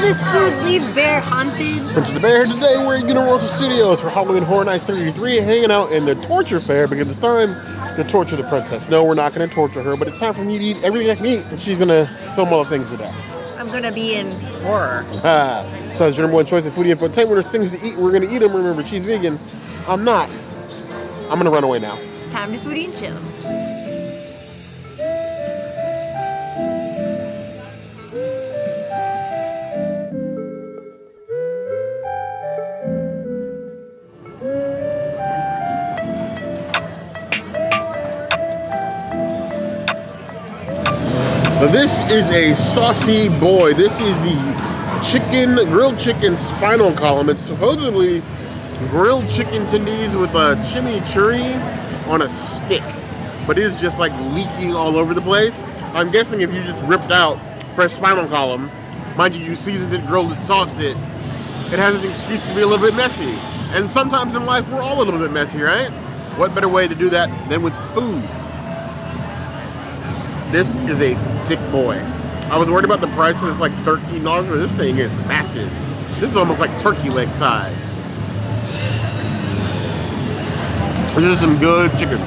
this food leave bear haunted? Pinchos the Bear here today. We're at Universal Studios for Halloween Horror Nights 33, hanging out in the torture fair because it's time to torture the princess. No, we're not going to torture her, but it's time for me to eat everything I can eat, and she's going to film all the things with that. I'm going to be in horror. So as your number one choice of foodie infotainment, when there's things to eat, we're going to eat them. Remember, she's vegan. I'm not. I'm going to run away now. It's time to foodie and chill. This is a saucy boy. This is the grilled chicken spinal column. It's supposedly grilled chicken tendies with a chimichurri on a stick, but it is just like leaking all over the place. I'm guessing if you just ripped out fresh spinal column, mind you, you seasoned it, grilled it, sauced it, it has an excuse to be a little bit messy. And sometimes in life we're all a little bit messy, right? What better way to do that than with food? This is a thick boy. I was worried about the price, and it's like $13, but this thing is massive. This is almost like turkey leg size. This is some good chicken.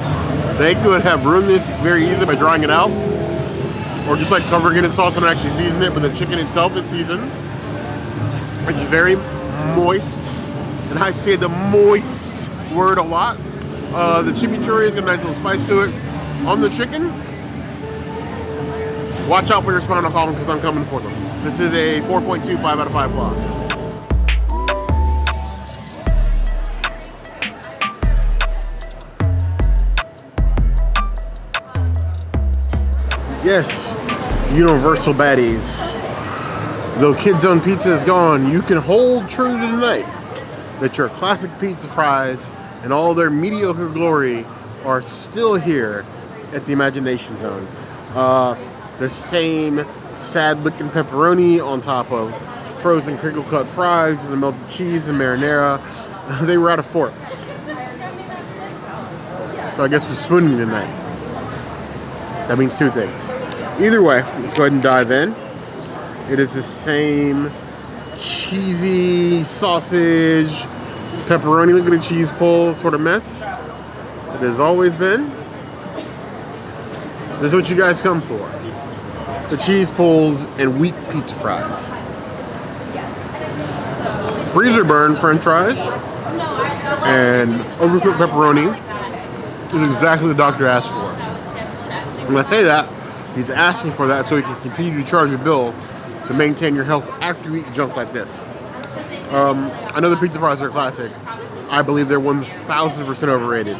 They could have ruined this very easily by drying it out, or just like covering it in sauce and actually season it, but the chicken itself is seasoned. It's very moist, and I say the moist word a lot. The chimichurri has got a nice little spice to it. On the chicken, watch out for your spinal column because I'm coming for them. This is a 4.25 out of 5 plus. Yes, Universal baddies. Though KidZone Pizza is gone, you can hold true to the night that your classic pizza fries and all their mediocre glory are still here at the Imagination Zone. The same sad-looking pepperoni on top of frozen crinkle-cut fries and the melted cheese and marinara. They were out of forks. So I guess we're spooning tonight. That means two things. Either way, let's go ahead and dive in. It is the same cheesy sausage, pepperoni, look at the cheese pull sort of mess it has always been. This is what you guys come for. The cheese pulls and weak pizza fries. Freezer burn french fries and overcooked pepperoni is exactly what the doctor asked for. When I say that, he's asking for that so he can continue to charge a bill to maintain your health after you eat junk like this. I know the pizza fries are classic. I believe they're 1,000% overrated.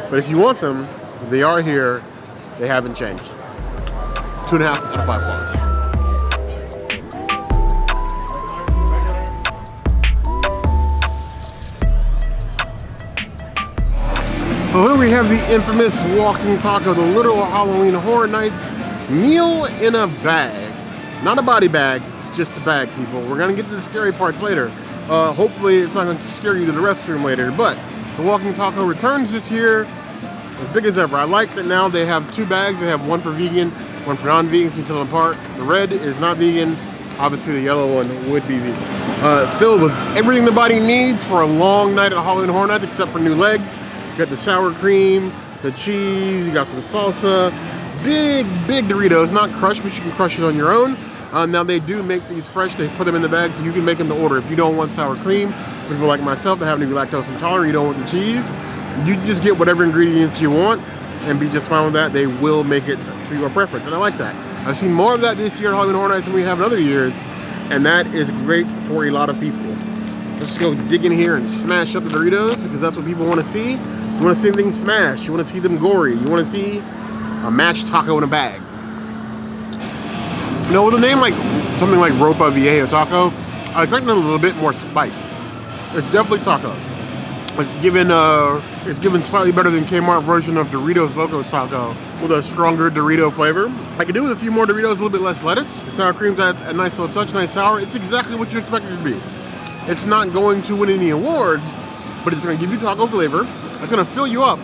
But if you want them, they are here. They haven't changed. 2.5 out of 5 plus. Well, here we have the infamous walking taco, the literal Halloween Horror Nights meal in a bag. Not a body bag, just a bag, people. We're gonna get to the scary parts later. Hopefully it's not gonna scare you to the restroom later, but the walking taco returns this year as big as ever. I like that now they have 2 bags. They have one for vegan, one for non-vegan, so you tell them apart. The red is not vegan. Obviously the yellow one would be vegan. Filled with everything the body needs for a long night at Halloween Horror Nights, except for new legs. You got the sour cream, the cheese, you got some salsa, big Doritos, not crushed, but you can crush it on your own. Now they do make these fresh, they put them in the bag so you can make them to order. If you don't want sour cream, people like myself that happen to be lactose intolerant, you don't want the cheese, you just get whatever ingredients you want and be just fine with that. They will make it to your preference, and I like that. I've seen more of that this year at Halloween Horror Nights than we have in other years, and that is great for a lot of people. Let's go dig in here and smash up the Doritos because that's what people want to see. You want to see things smashed, you want to see them gory, you want to see a mashed taco in a bag. You know, with a name like something like Ropa, Vieja taco, I expect a little bit more spice. It's definitely taco. It's given slightly better than Kmart version of Doritos Locos taco with a stronger Dorito flavor. I could do with a few more Doritos, a little bit less lettuce. The sour cream's got a nice little touch, nice sour. It's exactly what you expect it to be. It's not going to win any awards, but it's going to give you taco flavor. It's going to fill you up,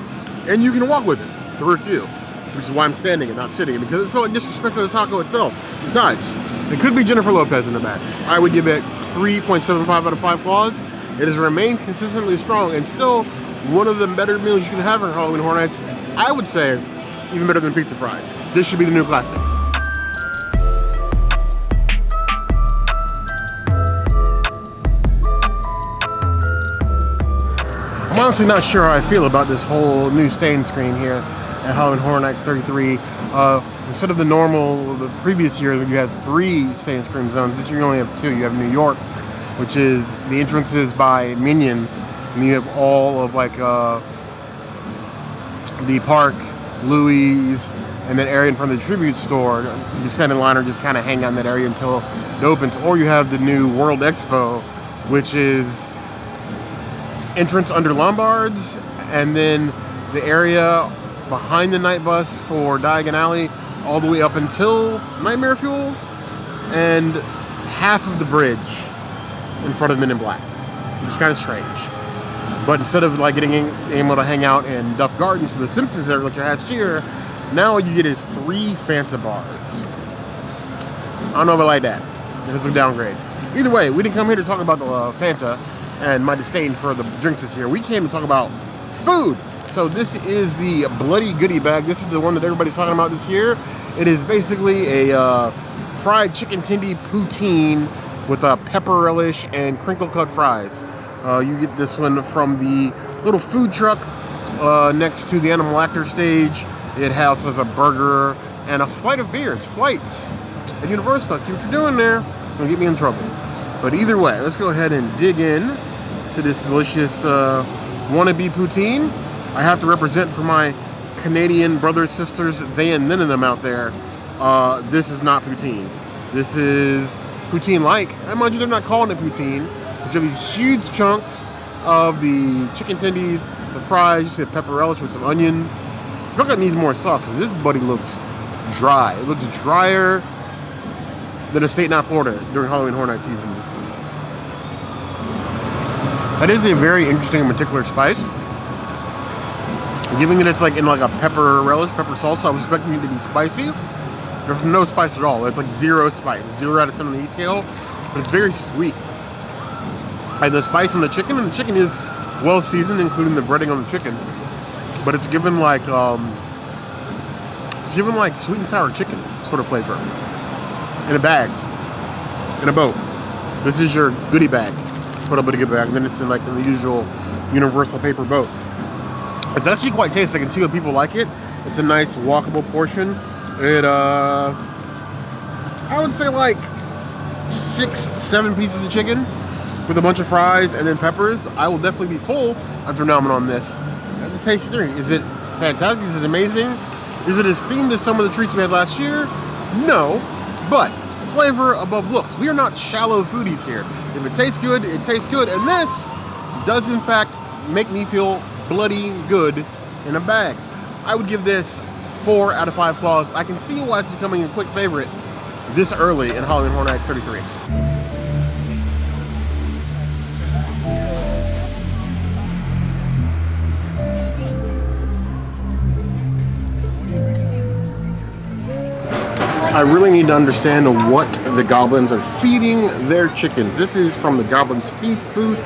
and you can walk with it through a queue. which is why I'm standing and not sitting, because it felt like disrespect to the taco itself. Besides, it could be Jennifer Lopez in the back. I would give it 3.75 out of 5 claws. It has remained consistently strong and still one of the better meals you can have for Halloween Horror Nights. I would say even better than pizza fries. This should be the new classic. I'm honestly not sure how I feel about this whole new stain screen here at Halloween Horror Nights 33. Instead of the previous year, you had 3 stain screen zones. This year you only have 2. You have New York, which is the entrances by Minions, and you have all of like the park, Louis, and that area in front of the Tribute store. You stand in line or just kind of hang out in that area until it opens. Or you have the new World Expo, which is entrance under Lombards, and then the area behind the night bus for Diagon Alley all the way up until Nightmare Fuel, and half of the bridge in front of Men in Black, which is kind of strange. But instead of like getting able to hang out in Duff Gardens for the Simpsons there like your hats here, now what you get is 3 Fanta bars. I don't know if I like that. It's a downgrade. Either way, we didn't come here to talk about the Fanta and my disdain for the drinks this year. We came to talk about food. So this is the Bloody Goody Bag. This is the one that everybody's talking about this year. It is basically a fried chicken tendy poutine with a pepper relish and crinkle cut fries. You get this one from the little food truck next to the Animal Actor stage. It also has a burger and a flight of beers. Flights at Universal. See what you're doing there. Don't get me in trouble. But either way, let's go ahead and dig in to this delicious wannabe poutine. I have to represent for my Canadian brothers, sisters, they and none of them out there. This is not poutine. This is poutine-like. And mind you, they're not calling it poutine. But you have these huge chunks of the chicken tendies, the fries, you see the pepper relish with some onions. I feel like it needs more sauce, because this buddy looks dry. It looks drier than a state not Florida during Halloween Horror Night season. That is a very interesting and particular spice. Given that it's like in like a pepper relish, pepper salsa, I was expecting it to be spicy. There's no spice at all. It's like 0 spice, 0 out of 10 on the heat scale, but it's very sweet. And the spice on the chicken is well seasoned, including the breading on the chicken. But it's given like sweet and sour chicken sort of flavor in a bag, in a boat. This is your goodie bag, put up a goodie bag, and then it's in like the usual Universal paper boat. It's actually quite tasty. I can see what people like it. It's a nice walkable portion. It I would say like 6-7 pieces of chicken with a bunch of fries and then peppers. I will definitely be full after nomming on this. That's a tasty drink. Is it fantastic? Is it amazing? Is it as themed as some of the treats we had last year? No, but flavor above looks. We are not shallow foodies here. If it tastes good, it tastes good. And this does in fact make me feel bloody good in a bag. I would give this 4 out of 5 claws. I can see why it's becoming a quick favorite this early in Halloween Horror Nights 33. I really need to understand what the goblins are feeding their chickens. This is from the Goblin's Feast booth,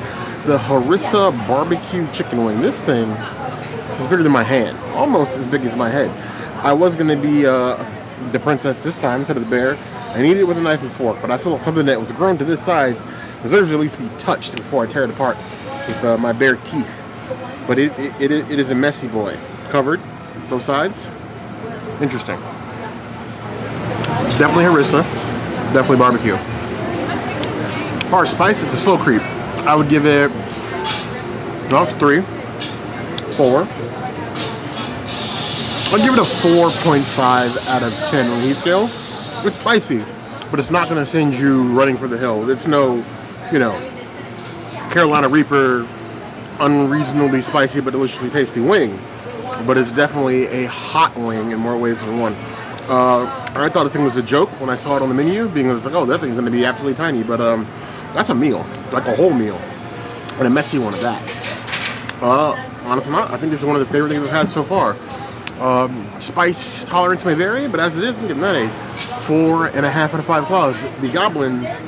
the Harissa barbecue chicken wing. This thing is bigger than my hand, almost as big as my head. I was going to be the princess this time instead of the bear and eat it with a knife and fork, but I feel like something that was grown to this size deserves to at least be touched before I tear it apart with my bare teeth. But it is a messy boy, covered both sides. Interesting. Definitely harissa, definitely barbecue. As far as spice, it's a slow creep. I would give it 3, 4. I'd give it a 4.5 out of 10 on the heat scale. It's spicy, but it's not going to send you running for the hill. It's no, Carolina Reaper, unreasonably spicy but deliciously tasty wing. But it's definitely a hot wing in more ways than one. I thought the thing was a joke when I saw it on the menu, being like, oh, that thing's going to be absolutely tiny. But that's a meal, like a whole meal, and a messy one at that. Honestly not. I think this is one of the favorite things I've had so far. Spice tolerance may vary, but as it is, I'm giving that a 4.5 out of 5 claws. The goblins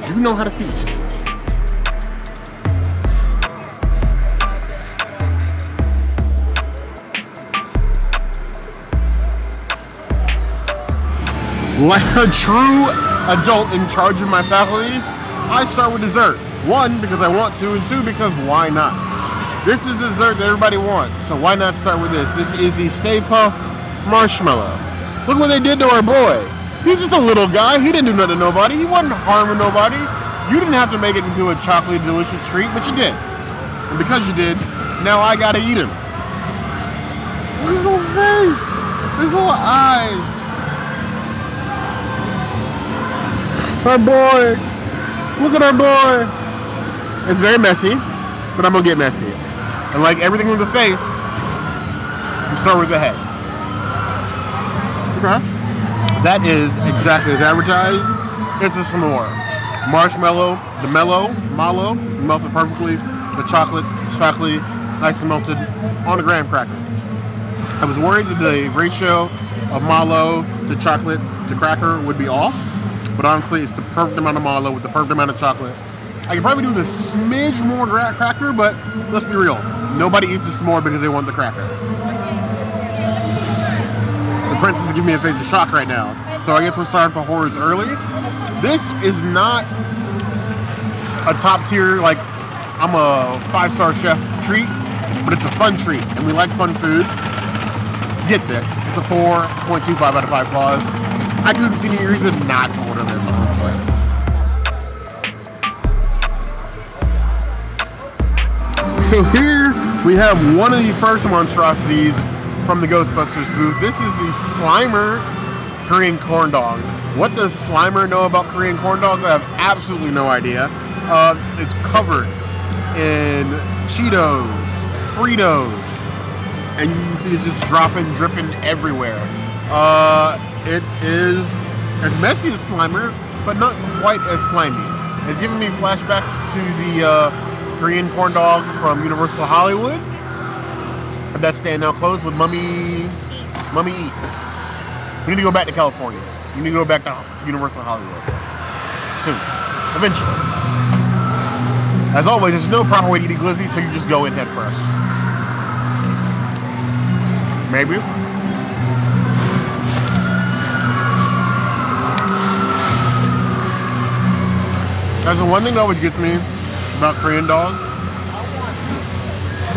do know how to feast. Like a true adult in charge of my faculties, I start with dessert. 1, because I want to, and 2, because why not? This is the dessert that everybody wants, so why not start with this? This is the Stay Puft Marshmallow. Look what they did to our boy. He's just a little guy. He didn't do nothing to nobody. He wasn't harming nobody. You didn't have to make it into a chocolatey delicious treat, but you did. And because you did, now I gotta eat him. Look at his little face. His little eyes. Our boy. Look at our boy. It's very messy, but I'm gonna get messy. And like everything with the face, you start with the head. Okay. That is exactly as advertised. It's a s'more. Marshmallow, the mallow, melted perfectly. The chocolate, chocolatey, nice and melted on a graham cracker. I was worried that the ratio of mallow to chocolate to cracker would be off, but honestly, it's the perfect amount of mallow with the perfect amount of chocolate. I could probably do the smidge more cracker, but let's be real. Nobody eats the s'more because they want the cracker. The princess is giving me a face of shock right now. So I guess we'll start the horrors early. This is not a top tier, like I'm a 5-star chef treat, but it's a fun treat, and we like fun food. Get this. It's a 4.25 out of 5 claws. I couldn't see any reason not to order this, honestly. So here we have one of the first monstrosities from the Ghostbusters booth. This is the Slimer Korean corn dog. What does Slimer know about Korean corn dogs? I have absolutely no idea. It's covered in Cheetos, Fritos, and you can see it's just dripping everywhere. It is as messy as Slimer, but not quite as slimy. It's giving me flashbacks to the Korean corn dog from Universal Hollywood. That stand now closed with Mummy Eats. We need to go back to California. We need to go back to Universal Hollywood. Soon. Eventually. As always, there's no proper way to eat a glizzy, so you just go in head first. Maybe. That's the one thing that always gets me about Korean dogs.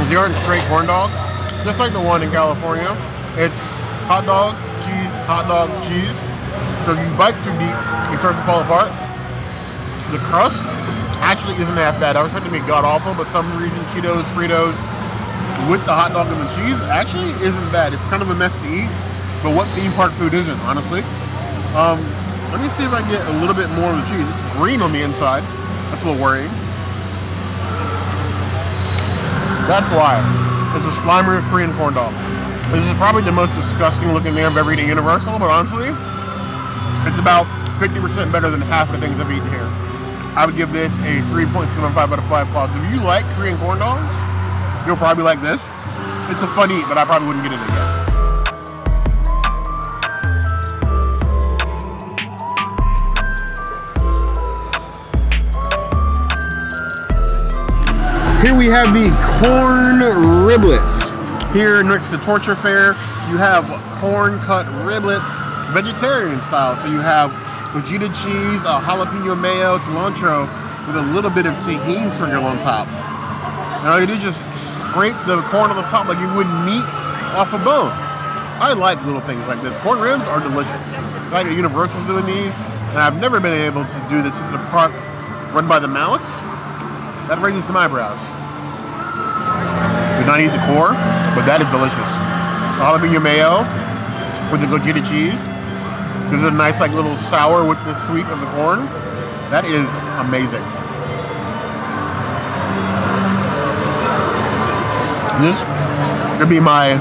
Is they aren't straight corn dogs. Just like the one in California. It's hot dog, cheese. So if you bite too deep, it starts to fall apart. The crust actually isn't half bad. I was expecting to be god-awful, but some reason Cheetos, Fritos, with the hot dog and the cheese actually isn't bad. It's kind of a mess to eat, but what theme park food isn't, honestly? Let me see if I can get a little bit more of the cheese. It's green on the inside. That's a little worrying. That's why. It's a Slimer Korean corn dog. This is probably the most disgusting looking thing I've ever eaten at Universal, but honestly, it's about 50% better than half of the things I've eaten here. I would give this a 3.75 out of 5 claws. If you like Korean corn dogs, you'll probably like this. It's a fun eat, but I probably wouldn't get it again. Here we have the corn riblets. Here next to Torture Fair, you have corn cut riblets, vegetarian style. So you have Gouda cheese, jalapeno mayo, cilantro, with a little bit of tahini sprinkle on top. And all you do is just scrape the corn on the top like you would meat off a bone. I like little things like this. Corn ribs are delicious. I know Universal's doing these, and I've never been able to do this in the park run by the mouse. That raises some eyebrows. Do not eat the core, but that is delicious. Jalapeno mayo with the Gouda cheese. There's a nice like little sour with the sweet of the corn. That is amazing. This could be my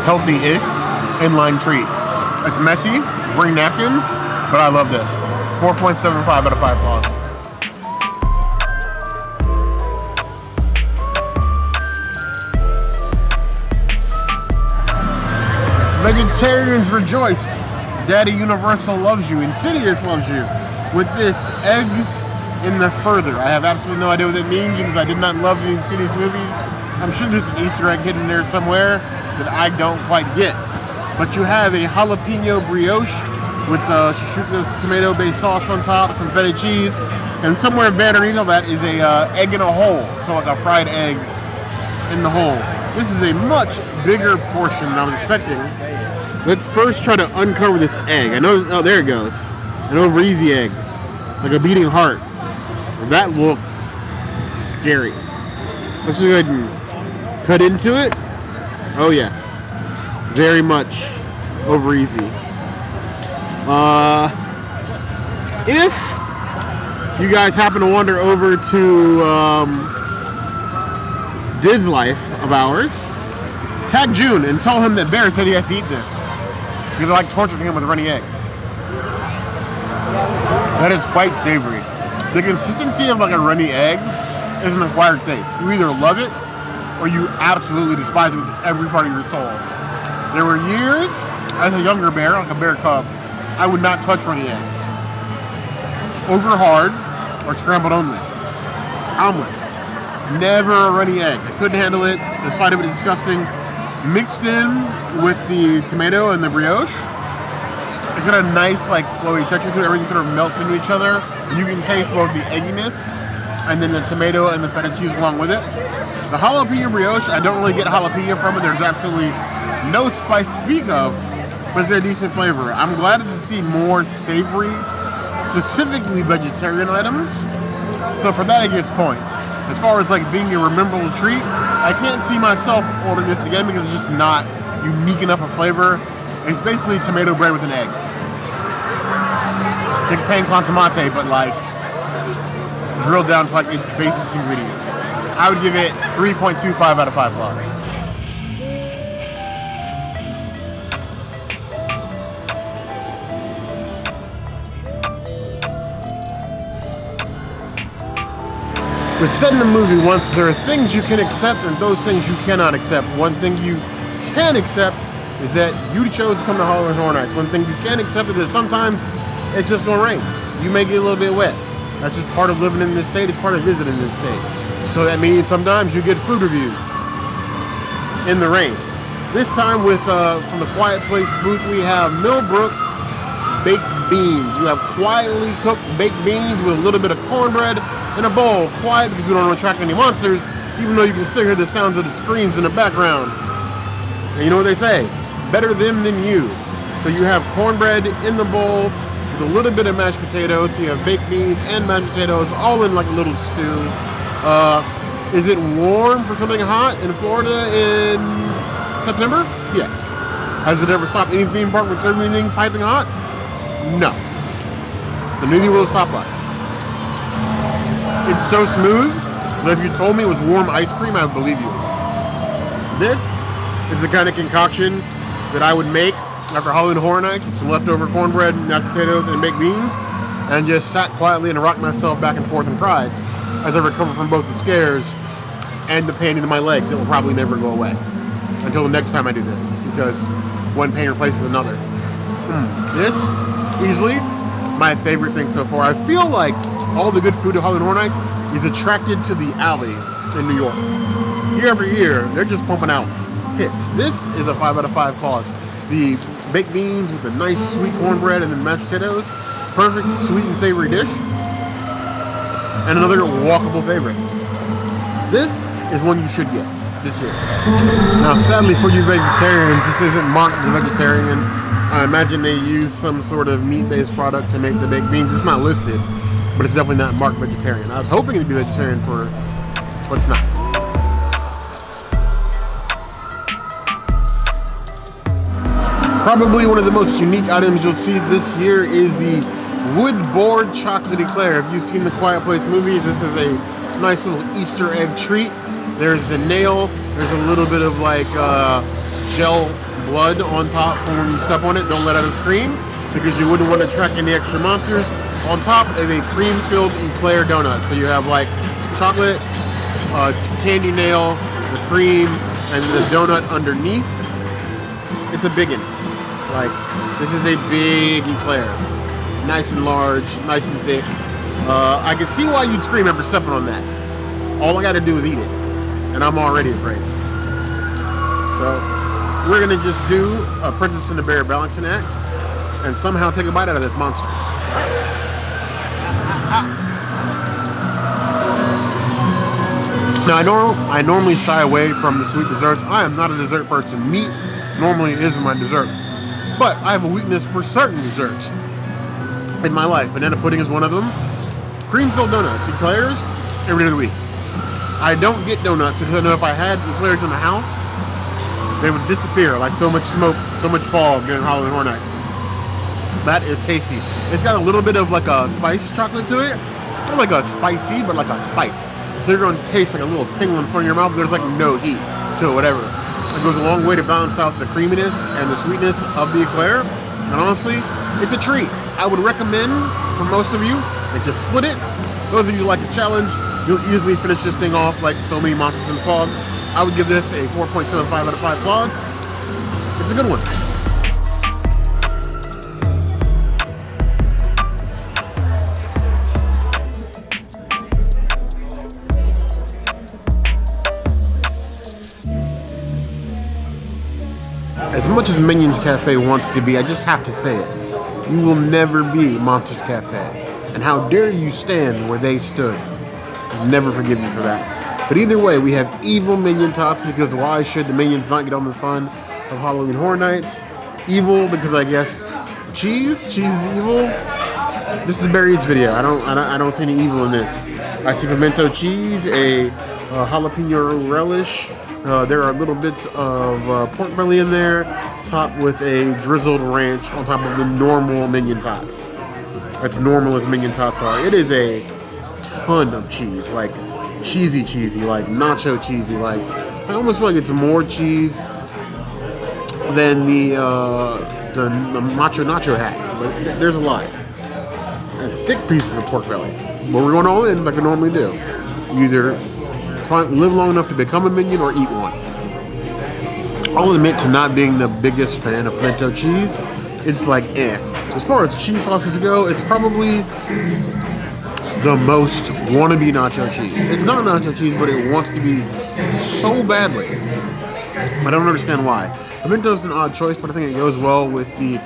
healthy-ish inline treat. It's messy, bring napkins, but I love this. 4.75 out of 5 claws. Vegetarians rejoice. Daddy Universal loves you. Insidious loves you. With this eggs in the further. I have absolutely no idea what that means because I did not love the Insidious movies. I'm sure there's an Easter egg hidden there somewhere that I don't quite get. But you have a jalapeno brioche with the tomato-based sauce on top, some feta cheese, and somewhere underneath all that is a egg in a hole. So like a fried egg in the hole. This is a much bigger portion than I was expecting. Let's first try to uncover this egg. I know, oh, there it goes. An over easy egg, like a beating heart. That looks scary. Let's go ahead and cut into it. Oh yes, very much over easy. If you guys happen to wander over to Diz Life of ours, tag June and tell him that Bear said he has to eat this because I like torturing him with runny eggs. That is quite savory. The consistency of like a runny egg is an acquired taste. You either love it or you absolutely despise it with every part of your soul. There were years as a younger bear, like a bear cub, I would not touch runny eggs. Over hard or scrambled only. Omelets. Never a runny egg. I couldn't handle it. The sight of it is disgusting. Mixed in with the tomato and the brioche, it's got a nice like flowy texture to it. Everything sort of melts into each other. You can taste both the egginess and then the tomato and the feta cheese along with it. The jalapeno brioche, I don't really get jalapeno from it. There's absolutely no spice to speak of, but it's a decent flavor. I'm glad to see more savory, specifically vegetarian items. So for that, I give points. As far as like being a rememberable treat, I can't see myself ordering this again because it's just not unique enough a flavor. It's basically tomato bread with an egg. Like pan con tomate, but like drilled down to like its basic ingredients. I would give it 3.25 out of 5 claws. We're set in the movie once. There are things you can accept and those things you cannot accept. One thing you can accept is that you chose to come to Halloween Horror Nights. One thing you can accept is that sometimes it's just gonna rain. You may get a little bit wet. That's just part of living in this state. It's part of visiting this state. So that means sometimes you get food reviews in the rain. This time with from the Quiet Place booth, we have Millbrook's baked beans. You have quietly cooked baked beans with a little bit of cornbread in a bowl. Quiet because we don't want to attract any monsters, even though you can still hear the sounds of the screams in the background. And you know what they say? Better them than you. So you have cornbread in the bowl with a little bit of mashed potatoes. So you have baked beans and mashed potatoes all in like a little stew. Is it warm for something hot in Florida in September? Yes. Has it ever stopped any theme park from serving anything piping hot? No. And neither will it stop us. It's so smooth that if you told me it was warm ice cream, I would believe you. This is the kind of concoction that I would make after Halloween Horror Nights with some leftover cornbread, mashed potatoes, and baked beans, and just sat quietly and rocked myself back and forth and cried as I recovered from both the scares and the pain in my legs that will probably never go away until the next time I do this, because one pain replaces another. This, easily, my favorite thing so far. I feel like all the good food at Halloween Horror Nights is attracted to the alley in New York. Year after year, they're just pumping out hits. This is a 5 out of 5 claws. The baked beans with the nice sweet cornbread and then mashed potatoes. Perfect sweet and savory dish. And another walkable favorite. This is one you should get this year. Now, sadly for you vegetarians, this isn't marked as a vegetarian. I imagine they use some sort of meat-based product to make the baked beans. It's not listed, but it's definitely not marked vegetarian. I was hoping it'd be vegetarian but it's not. Probably one of the most unique items you'll see this year is the wood board chocolate eclair. If you've seen the Quiet Place movies, this is a nice little Easter egg treat. There's the nail. There's a little bit of like gel blood on top for when you step on it. Don't let out a scream because you wouldn't want to attract any extra monsters. On top is a cream-filled eclair donut. So you have like chocolate, candy nail, the cream, and the donut underneath. It's a biggin. Like, this is a big eclair. Nice and large, nice and thick. I can see why you'd scream after stepping on that. All I gotta do is eat it. And I'm already afraid. So, we're gonna just do a Princess and the Bear balancing act and somehow take a bite out of this monster. Now, I normally shy away from the sweet desserts. I am not a dessert person. Meat normally is my dessert. But I have a weakness for certain desserts in my life. Banana pudding is one of them. Cream-filled donuts, eclairs, every day of the week. I don't get donuts because I know if I had eclairs in the house, they would disappear like so much smoke, so much fog during Halloween Horror Nights. That is tasty. It's got a little bit of like a spice chocolate to it. Not like a spicy, but like a spice. So you're going to taste like a little tingle in front of your mouth, but there's like no heat to it, whatever. It goes a long way to balance out the creaminess and the sweetness of the eclair. And honestly, it's a treat. I would recommend for most of you that just split it. Those of you who like a challenge, you'll easily finish this thing off like so many monsters in fog. I would give this a 4.75 out of 5 claws. It's a good one. As much as Minion's Cafe wants to be, I just have to say it. You will never be Monsters Cafe. And how dare you stand where they stood. I'll never forgive you for that. But either way, we have evil Minion tots because why should the Minions not get on the fun of Halloween Horror Nights? Evil because I guess cheese is evil. This is Barry Eats video. I don't see any evil in this. I see pimento cheese, a jalapeno relish. There are little bits of pork belly in there, topped with a drizzled ranch on top of the normal Minion tots. That's normal as Minion tots are. It is a ton of cheese, like cheesy, like nacho cheesy. Like I almost feel like it's more cheese than the nacho hat. But there's a lot. And thick pieces of pork belly. But we're going all in like we normally do. You either live long enough to become a Minion or eat one. I'll admit to not being the biggest fan of pimento cheese. It's like As far as cheese sauces go, it's probably the most wannabe nacho cheese. It's not nacho cheese, but it wants to be so badly. I don't understand why. Pimento's an odd choice, but I think it goes well with the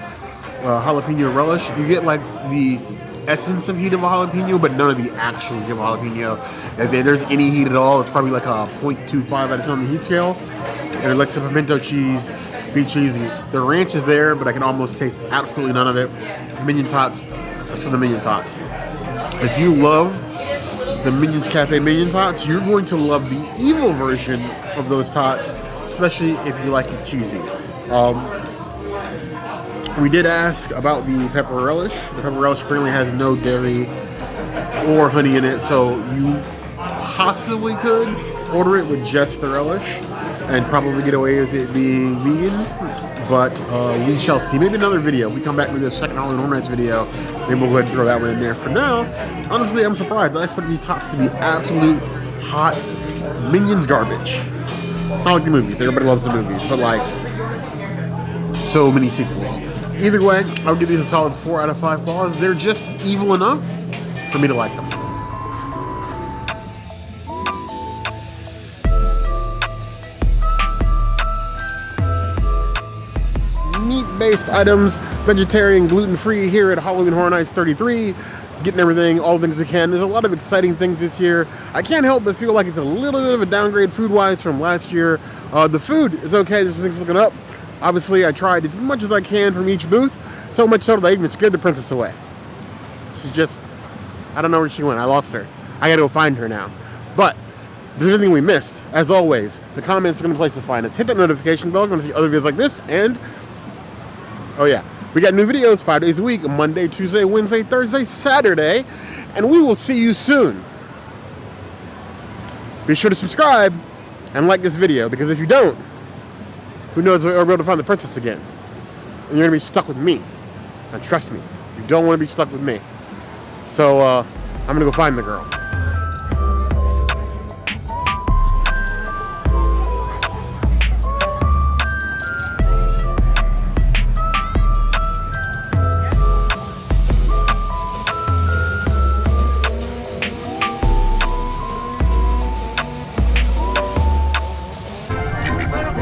jalapeno relish. You get like the essence of heat of a jalapeno, but none of the actual heat of a jalapeno. If there's any heat at all, it's probably like a 0.25 out of 10 on the heat scale. And it lets the pimento cheese be cheesy. The ranch is there, but I can almost taste absolutely none of it. Minion tots, that's for the Minion tots. If you love the Minion's Cafe Minion tots, you're going to love the evil version of those tots, especially if you like it cheesy. We did ask about the pepper relish. The pepper relish apparently has no dairy or honey in it, so you possibly could order it with just the relish and probably get away with it being vegan, but we shall see. Maybe another video. If we come back with a second Halloween Horror Nights video, maybe we'll go ahead and throw that one in there. For now, honestly, I'm surprised. I expected these tots to be absolute hot Minions garbage. Not like the movies. Everybody loves the movies, but like so many sequels. Either way, I would give these a solid 4 out of 5 claws. They're just evil enough for me to like them. Meat-based items, vegetarian, gluten-free here at Halloween Horror Nights 33. Getting everything, all the things we can. There's a lot of exciting things this year. I can't help but feel like it's a little bit of a downgrade food-wise from last year. The food is okay. There's some things looking up. Obviously, I tried as much as I can from each booth. So much so that I even scared the princess away. She's just, I don't know where she went. I lost her. I gotta go find her now. But if there's anything we missed, as always, the comments are gonna place to find us. Hit that notification bell if you want to see other videos like this. And, oh yeah, we got new videos 5 days a week, Monday, Tuesday, Wednesday, Thursday, Saturday. And we will see you soon. Be sure to subscribe and like this video, because if you don't, who knows if we'll be able to find the princess again. And you're gonna be stuck with me. And trust me, you don't want to be stuck with me. So, I'm gonna go find the girl.